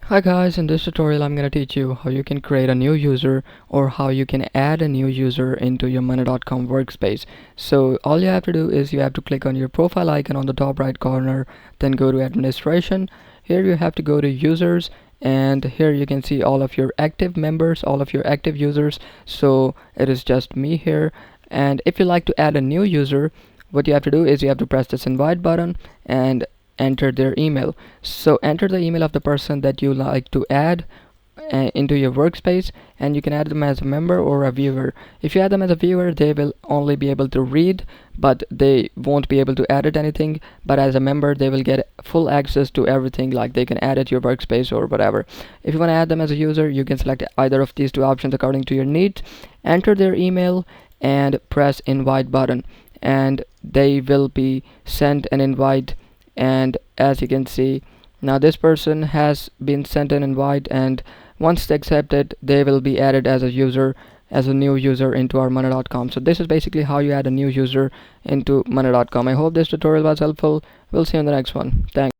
Hi guys, in this tutorial I'm going to teach you how you can create a new user or how you can add a new user into your money.com workspace. So all you have to do is you have to click on your profile icon on the top right corner, then go to administration. Here you have to go to users, and here you can see all of your active members, all of your active users. So it is just me here, and if you like to add a new user, what you have to do is you have to press this invite button and enter their email. So enter the email of the person that you like to add into your workspace, and you can add them as a member or a viewer. If you add them as a viewer, they will only be able to read, but they won't be able to edit anything. But as a member, they will get full access to everything, like they can edit your workspace or whatever. If you want to add them as a user, you can select either of these two options according to your needs. Enter their email and press invite button, and they will be sent an invite. And as you can see, now this person has been sent an invite, and once they accept it, they will be added as a user, as a new user into our money.com. So this is basically how you add a new user into money.com. I hope this tutorial was helpful. We'll see you in the next one. Thanks.